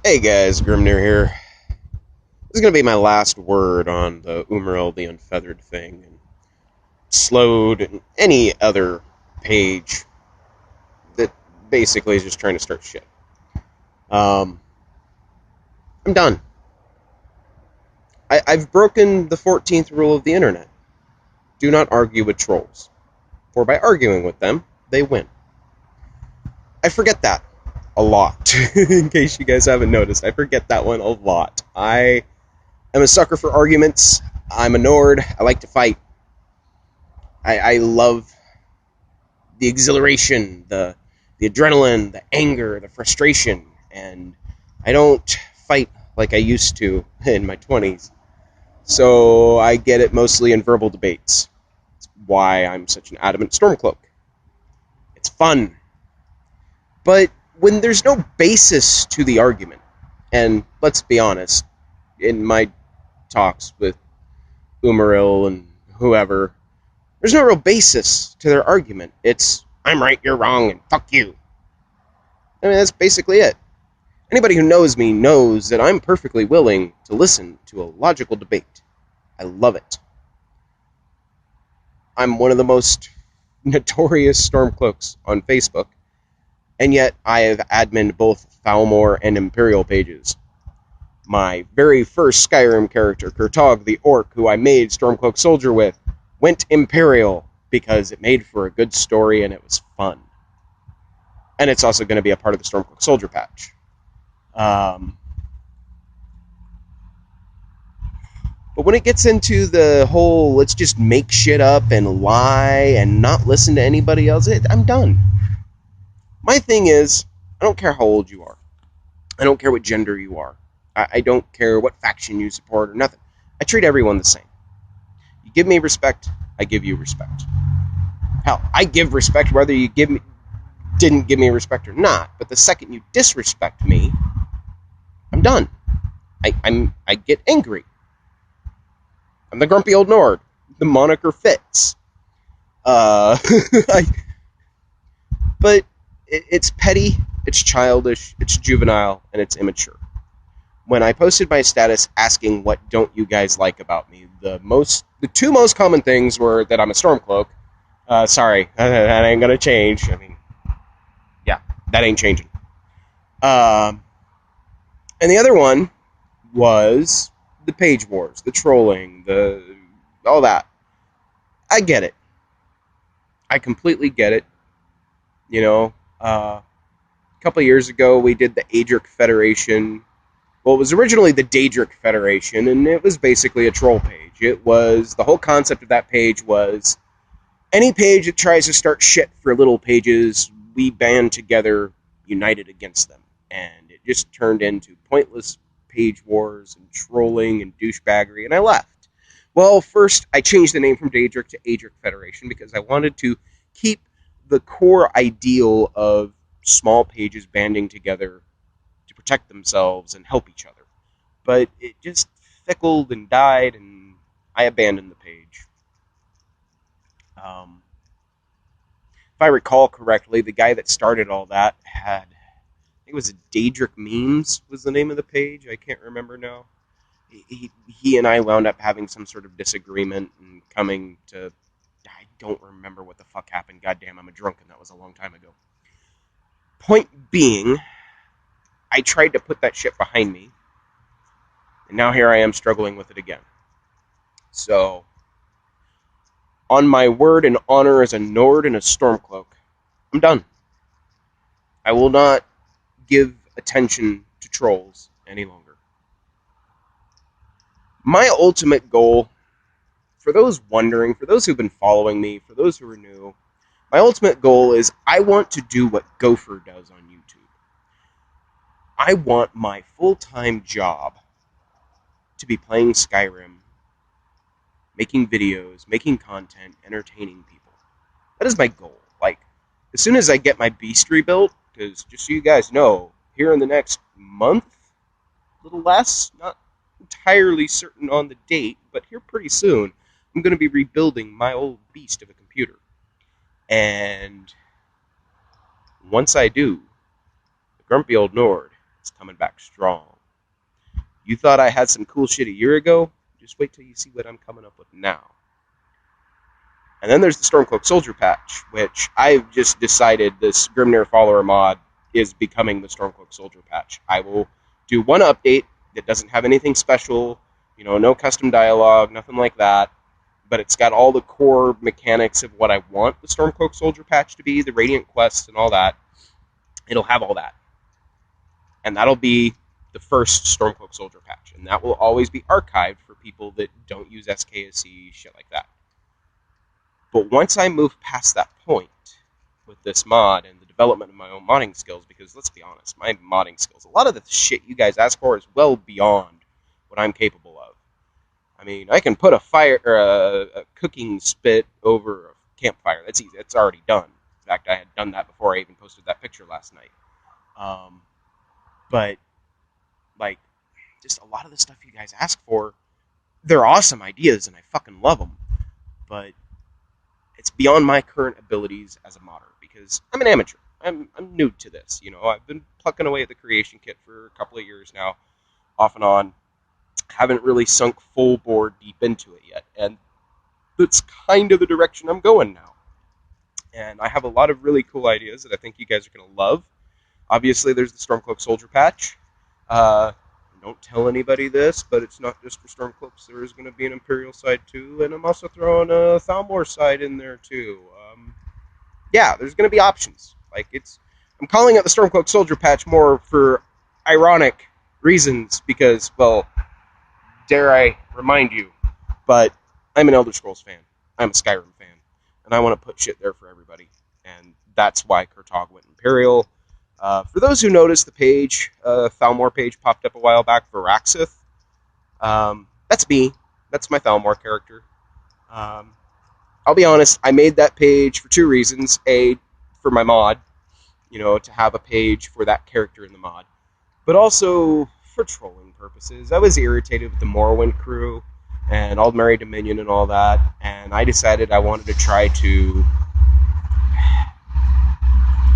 Hey guys, Grimnir here. This is going to be my last word on the Umaril the Unfeathered thing, and Slowed, and any other page that basically is just trying to start shit. Um, I'm done. I've broken the 14th rule of the internet. Do not argue with trolls, for by arguing with them, they win. I forget that a lot, in case you guys haven't noticed. I forget that one a lot. I am a sucker for arguments. I'm a Nord. I like to fight. I love the exhilaration, the adrenaline, the anger, the frustration, and I don't fight like I used to in my 20s. So I get it mostly in verbal debates. It's why I'm such an adamant Stormcloak. It's fun. But when there's no basis to the argument, and let's be honest, in my talks with Umaril and whoever, there's no real basis to their argument. It's, I'm right, you're wrong, and fuck you. I mean, that's basically it. Anybody who knows me knows that I'm perfectly willing to listen to a logical debate. I love it. I'm one of the most notorious Stormcloaks on Facebook, and yet I have adminned both Falmore and Imperial pages. My very first Skyrim character, Kurtog the Orc, who I made Stormcloak Soldier with, went Imperial because it made for a good story and it was fun. And it's also going to be a part of the Stormcloak Soldier patch. But when it gets into the whole let's just make shit up and lie and not listen to anybody else, I'm done. My thing is, I don't care how old you are. I don't care what gender you are. I don't care what faction you support or nothing. I treat everyone the same. You give me respect, I give you respect. Hell, I give respect whether you didn't give me respect or not. But the second you disrespect me, I'm done. I get angry. I'm the grumpy old Nord. The moniker fits. But it's petty, it's childish, it's juvenile, and it's immature. When I posted my status asking what don't you guys like about me, the two most common things were that I'm a Stormcloak. Sorry, that ain't gonna change. I mean, yeah, that ain't changing. And the other one was the page wars, the trolling, all that. I get it. I completely get it. You know, a couple of years ago we did the Adric Federation. Well, it was originally the Daedric Federation, and it was basically a troll page. The whole concept of that page was any page that tries to start shit for little pages, we band together, united against them. And it just turned into pointless page wars and trolling and douchebaggery, and I left. Well, first, I changed the name from Daedric to Adric Federation because I wanted to keep the core ideal of small pages banding together to protect themselves and help each other. But it just fickled and died, and I abandoned the page. If I recall correctly, the guy that started all that had, I think it was a Daedric Memes was the name of the page. I can't remember now. He and I wound up having some sort of disagreement and coming to, I don't remember what the fuck happened. Goddamn, I'm a drunk, and that was a long time ago. Point being, I tried to put that shit behind me, and now here I am struggling with it again. So, on my word and honor as a Nord and a Stormcloak, I'm done. I will not give attention to trolls any longer. My ultimate goal, for those wondering, for those who've been following me, for those who are new, my ultimate goal is I want to do what Gopher does on YouTube. I want my full-time job to be playing Skyrim, making videos, making content, entertaining people. That is my goal. Like, as soon as I get my beast rebuilt, because just so you guys know, here in the next month, a little less, not entirely certain on the date, but here pretty soon, I'm going to be rebuilding my old beast of a computer. And once I do, the grumpy old Nord It's coming back strong. You thought I had some cool shit a year ago? Just wait till you see what I'm coming up with now. And then there's the Stormcloak Soldier patch, which I've just decided this Grimnir follower mod is becoming the Stormcloak Soldier patch. I will do one update that doesn't have anything special, no custom dialogue, nothing like that, but it's got all the core mechanics of what I want the Stormcloak Soldier patch to be, the Radiant quests and all that. It'll have all that. And that'll be the first Stormcloak Soldier patch, and that will always be archived for people that don't use SKSE, shit like that. But once I move past that point with this mod and the development of my own modding skills, because let's be honest, my modding skills, a lot of the shit you guys ask for is well beyond what I'm capable of. I mean, I can put a fire or a cooking spit over a campfire. That's easy. It's already done. In fact, I had done that before I even posted that picture last night. But like, just a lot of the stuff you guys ask for, they're awesome ideas, and I fucking love them. But it's beyond my current abilities as a modder, because I'm an amateur. I'm new to this. I've been plucking away at the creation kit for a couple of years now, off and on. Haven't really sunk full bore deep into it yet, and that's kind of the direction I'm going now. And I have a lot of really cool ideas that I think you guys are going to love. Obviously, there's the Stormcloak Soldier patch. Don't tell anybody this, but it's not just for Stormcloaks. There is going to be an Imperial side too, and I'm also throwing a Thalmor side in there too. Yeah, there's going to be options. I'm calling it the Stormcloak Soldier patch more for ironic reasons, because, well, dare I remind you, but I'm an Elder Scrolls fan. I'm a Skyrim fan, and I want to put shit there for everybody, and that's why Kurtog went Imperial. For those who noticed, the page, Thalmor page, popped up a while back for Raxith. That's me. That's my Thalmor character. I'll be honest, I made that page for two reasons. A, for my mod, to have a page for that character in the mod. But also for trolling purposes. I was irritated with the Morrowind crew and Aldmeri Dominion and all that, and I decided I wanted to try to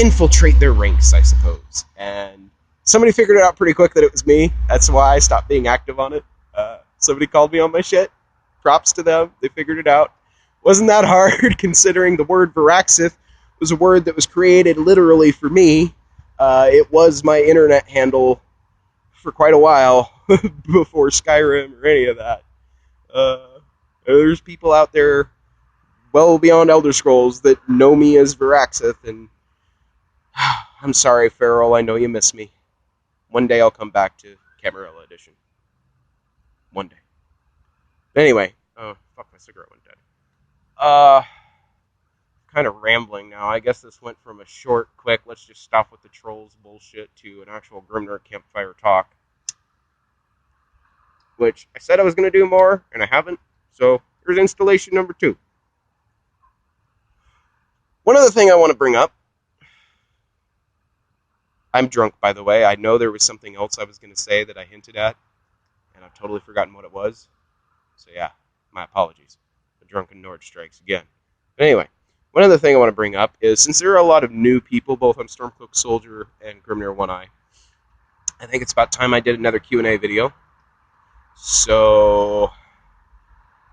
infiltrate their ranks, I suppose. And somebody figured it out pretty quick that it was me. That's why I stopped being active on it. Somebody called me on my shit. Props to them. They figured it out. Wasn't that hard, considering the word Varaxith was a word that was created literally for me. It was my internet handle for quite a while before Skyrim or any of that. There's people out there well beyond Elder Scrolls that know me as Varaxith, and I'm sorry, Farrell, I know you miss me. One day I'll come back to Camarilla Edition. One day. Anyway, fuck, my cigarette went dead. Kind of rambling now. I guess this went from a short, quick, let's just stop with the trolls bullshit to an actual Grimnir Campfire Talk. Which I said I was going to do more, and I haven't. So, here's installation number 2. One other thing I want to bring up. I'm drunk, by the way. I know there was something else I was going to say that I hinted at, and I've totally forgotten what it was. So yeah, my apologies. The drunken Nord strikes again. But anyway, one other thing I want to bring up is, since there are a lot of new people, both on Stormcloak Soldier and Grimnir One-Eye, I think it's about time I did another Q&A video. So,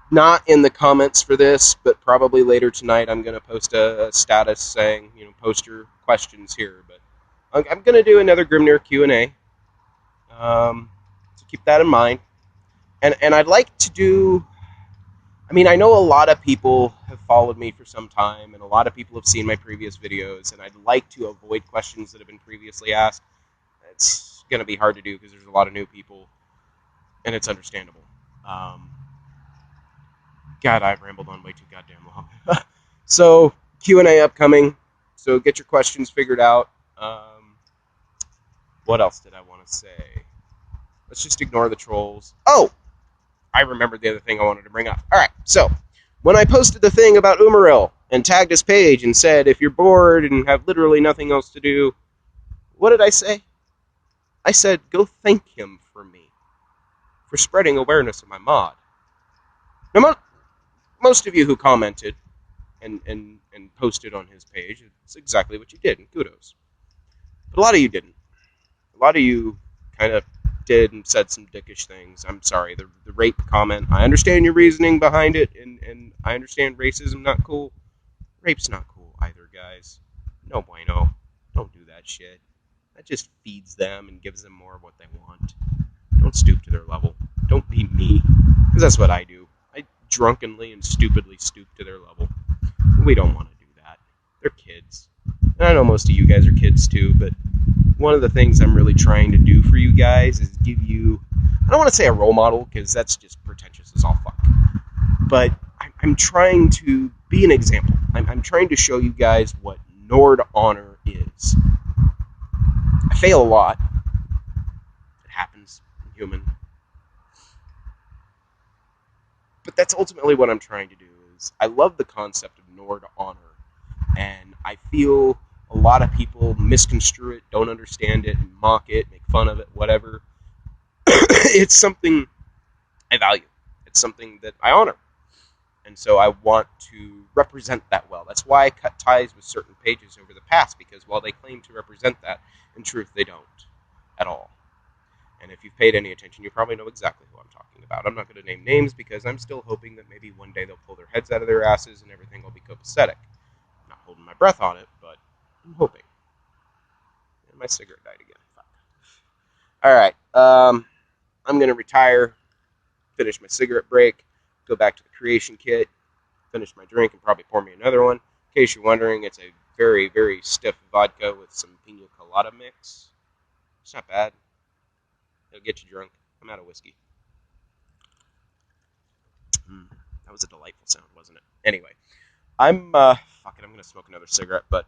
not in the comments for this, but probably later tonight I'm going to post a status saying, post your questions here. But I'm going to do another Grimnir Q&A, so keep that in mind. And I'd like to do, I know a lot of people have followed me for some time, and a lot of people have seen my previous videos, and I'd like to avoid questions that have been previously asked. It's going to be hard to do because there's a lot of new people, and it's understandable. God, I've rambled on way too goddamn long. So, Q&A upcoming, so get your questions figured out. What else did I want to say? Let's just ignore the trolls. Oh! I remembered the other thing I wanted to bring up. Alright, so, when I posted the thing about Umaril and tagged his page and said, if you're bored and have literally nothing else to do, what did I say? I said, go thank him for me, for spreading awareness of my mod. Now, most of you who commented and posted on his page, it's exactly what you did, and kudos. But a lot of you didn't. A lot of you kind of did and said some dickish things. I'm sorry. The rape comment, I understand your reasoning behind it, and I understand racism not cool. Rape's not cool either, guys. No bueno. Don't do that shit. That just feeds them and gives them more of what they want. Don't stoop to their level. Don't be me. Because that's what I do. I drunkenly and stupidly stoop to their level. We don't want to do that. They're kids. And I know most of you guys are kids too, but one of the things I'm really trying to do for you guys is give you, I don't want to say a role model, because that's just pretentious as all fuck. But I'm trying to be an example. I'm trying to show you guys what Nord honor is. I fail a lot. It happens. I'm human. But that's ultimately what I'm trying to do. Is I love the concept of Nord honor, and I feel a lot of people misconstrue it, don't understand it, mock it, make fun of it, whatever. It's something I value. It's something that I honor. And so I want to represent that well. That's why I cut ties with certain pages over the past, because while they claim to represent that, in truth they don't at all. And if you've paid any attention, you probably know exactly who I'm talking about. I'm not going to name names because I'm still hoping that maybe one day they'll pull their heads out of their asses and everything will be copacetic. I'm not holding my breath on it, but I'm hoping. And my cigarette died again. Fuck. All right. I'm going to retire, finish my cigarette break, go back to the creation kit, finish my drink, and probably pour me another one. In case you're wondering, it's a very, very stiff vodka with some pina colada mix. It's not bad. It'll get you drunk. I'm out of whiskey. That was a delightful sound, wasn't it? Anyway, I'm going to smoke another cigarette, but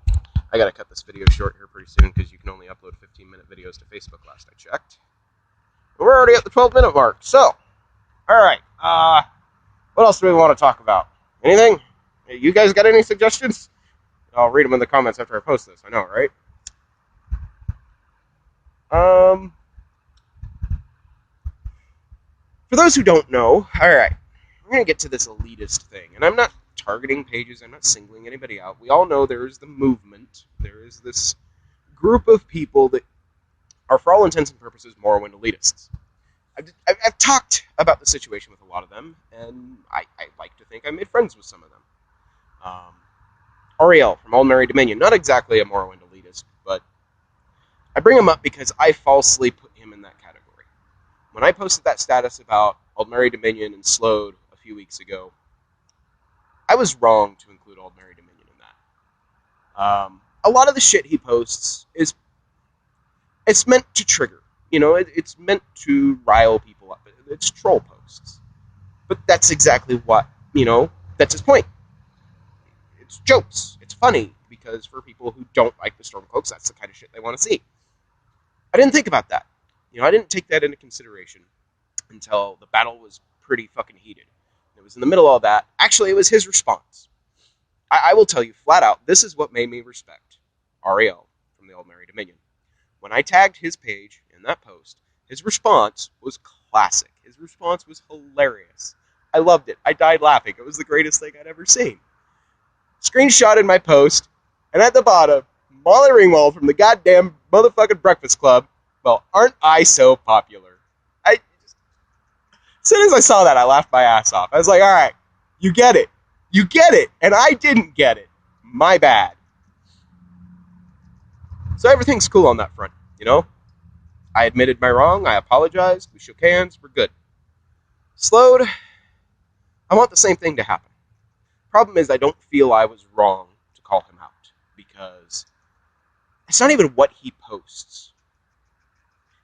I got to cut this video short here pretty soon because you can only upload 15-minute videos to Facebook last I checked. We're already at the 12-minute mark, so, alright, what else do we want to talk about? Anything? You guys got any suggestions? I'll read them in the comments after I post this, I know, right? For those who don't know, alright, we're going to get to this elitist thing, and I'm not targeting pages, I'm not singling anybody out. We all know there is the movement, there is this group of people that are, for all intents and purposes, Morrowind elitists. I've talked about the situation with a lot of them, and I like to think I made friends with some of them. Ariel from Aldmeri Dominion, not exactly a Morrowind elitist, but I bring him up because I falsely put him in that category. When I posted that status about Aldmeri Dominion and Slode a few weeks ago, I was wrong to include Aldmeri Dominion in that. A lot of the shit he posts it's meant to trigger. You know, it's meant to rile people up. It's troll posts. But that's exactly what, that's his point. It's jokes. It's funny, because for people who don't like the Stormcloaks, that's the kind of shit they want to see. I didn't think about that. I didn't take that into consideration until the battle was pretty fucking heated. It was in the middle of all that. Actually, it was his response. I will tell you flat out, this is what made me respect Ariel from the Aldmeri Dominion. When I tagged his page in that post, his response was classic. His response was hilarious. I loved it. I died laughing. It was the greatest thing I'd ever seen. Screenshotted my post, and at the bottom, Molly Ringwald from the goddamn motherfucking Breakfast Club. Well, aren't I so popular? As soon as I saw that, I laughed my ass off. I was like, alright, you get it. You get it. And I didn't get it. My bad. So everything's cool on that front, I admitted my wrong, I apologized, we shook hands, we're good. Slode, I want the same thing to happen. Problem is, I don't feel I was wrong to call him out, because it's not even what he posts.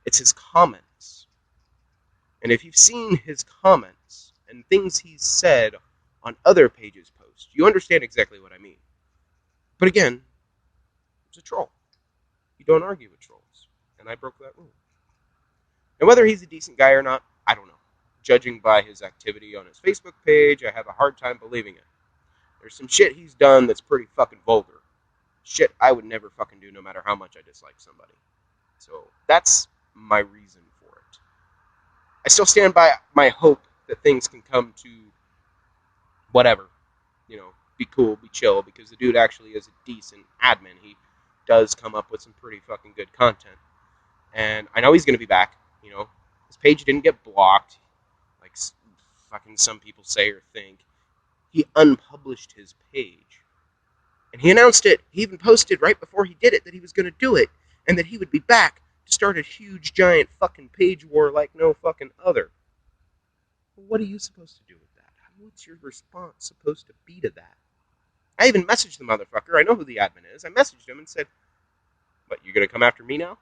It's his comments. And if you've seen his comments and things he's said on other pages' posts, you understand exactly what I mean. But again, he's a troll. You don't argue with trolls. And I broke that rule. And whether he's a decent guy or not, I don't know. Judging by his activity on his Facebook page, I have a hard time believing it. There's some shit he's done that's pretty fucking vulgar. Shit I would never fucking do no matter how much I dislike somebody. So that's my reason for it. I still stand by my hope that things can come to whatever. Be cool, be chill, because the dude actually is a decent admin. He does come up with some pretty fucking good content. And I know he's going to be back. page didn't get blocked, like fucking some people say or think. He unpublished his page. And he announced it. He even posted right before he did it that he was going to do it and that he would be back to start a huge, giant fucking page war like no fucking other. Well, what are you supposed to do with that? What's your response supposed to be to that? I even messaged the motherfucker. I know who the admin is. I messaged him and said, what, you going to come after me now?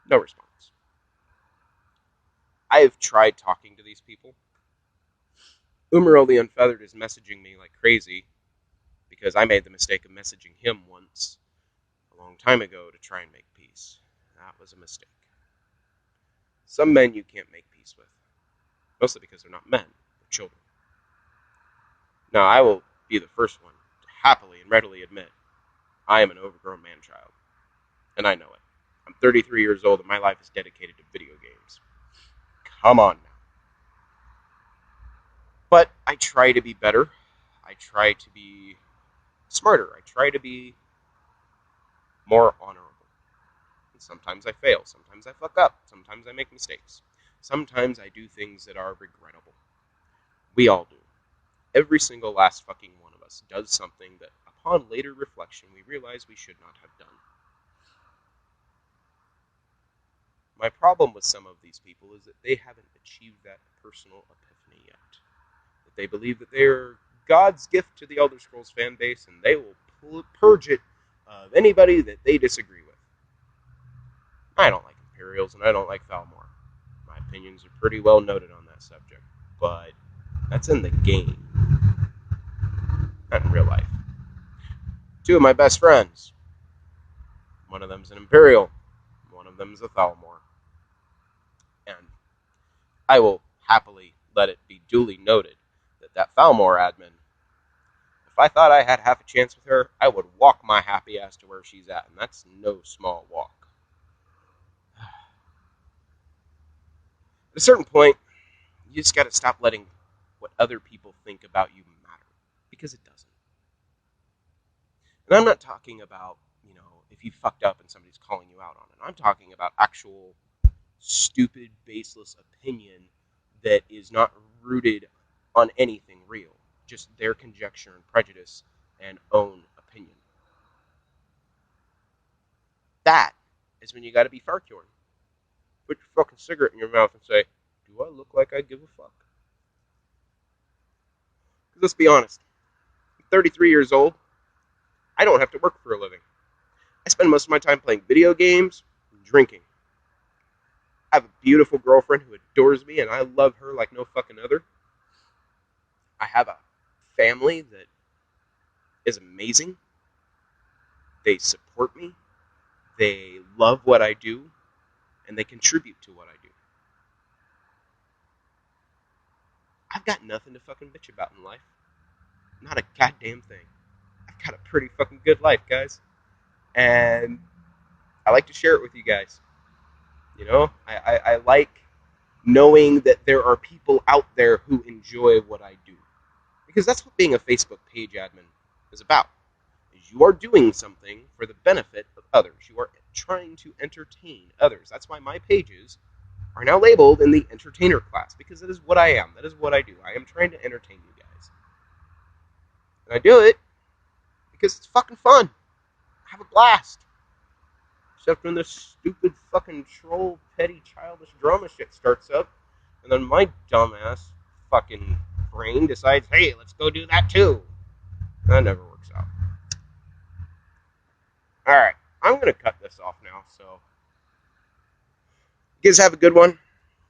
No response. I have tried talking to these people. Umaro the Unfeathered is messaging me like crazy because I made the mistake of messaging him once a long time ago to try and make peace. That was a mistake. Some men you can't make peace with. Mostly because they're not men, they're children. Now, I will be the first one to happily and readily admit I am an overgrown man-child. And I know it. I'm 33 years old and my life is dedicated to video games. Come on now. But I try to be better. I try to be smarter. I try to be more honorable. And sometimes I fail. Sometimes I fuck up. Sometimes I make mistakes. Sometimes I do things that are regrettable. We all do. Every single last fucking one of us does something that, upon later reflection, we realize we should not have done. My problem with some of these people is that they haven't achieved that personal epiphany yet. That they believe that they are God's gift to the Elder Scrolls fan base, and they will purge it of anybody that they disagree with. I don't like Imperials, and I don't like Thalmor. My opinions are pretty well noted on that subject, but that's in the game, not in real life. Two of my best friends. One of them's an Imperial. One of them's a Thalmor. And I will happily let it be duly noted that Thalmor admin, if I thought I had half a chance with her, I would walk my happy ass to where she's at, and that's no small walk. At a certain point, you just got to stop letting what other people think about you matter, because it doesn't. And I'm not talking about, if you fucked up and somebody's calling you out on it. I'm talking about actual stupid, baseless opinion that is not rooted on anything real. Just their conjecture and prejudice and own opinion. That is when you got to be Farkjorn. Put your fucking cigarette in your mouth and say, do I look like I give a fuck? Because let's be honest. I'm 33 years old. I don't have to work for a living. I spend most of my time playing video games and drinking. I have a beautiful girlfriend who adores me, and I love her like no fucking other. I have a family that is amazing. They support me. They love what I do, and they contribute to what I do. I've got nothing to fucking bitch about in life. Not a goddamn thing. I've got a pretty fucking good life, guys. And I like to share it with you guys. I like knowing that there are people out there who enjoy what I do. Because that's what being a Facebook page admin is about. Is you are doing something for the benefit of others. You are trying to entertain others. That's why my pages are now labeled in the entertainer class. Because that is what I am. That is what I do. I am trying to entertain you guys. And I do it because it's fucking fun. I have a blast. Except when this stupid fucking troll, petty, childish drama shit starts up, and then my dumbass fucking brain decides, hey, let's go do that too. That never works out. Alright, I'm going to cut this off now, so you guys have a good one.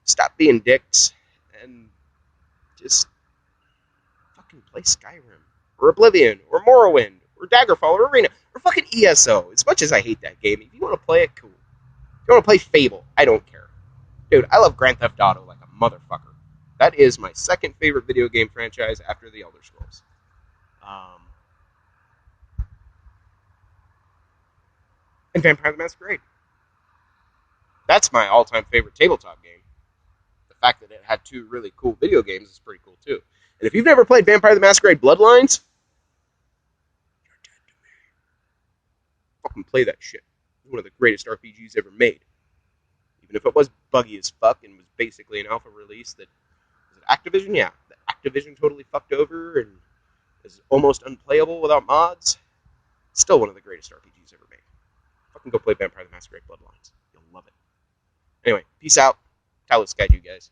Stop being dicks, and just fucking play Skyrim, or Oblivion, or Morrowind, or Daggerfall, or Arena, or fucking ESO. As much as I hate that game, if you want to play it, cool. If you want to play Fable, I don't care. Dude, I love Grand Theft Auto like a motherfucker. That is my second favorite video game franchise after the Elder Scrolls. And Vampire the Masquerade. That's my all-time favorite tabletop game. The fact that it had two really cool video games is pretty cool, too. And if you've never played Vampire the Masquerade Bloodlines, you're dead to me. Fucking play that shit. It's one of the greatest RPGs ever made. Even if it was buggy as fuck and was basically an alpha release that was it Activision? Yeah. That Activision totally fucked over and is almost unplayable without mods. Still one of the greatest RPGs ever made. Fucking go play Vampire the Masquerade Bloodlines. You'll love it. Anyway, peace out. Talos guide you guys.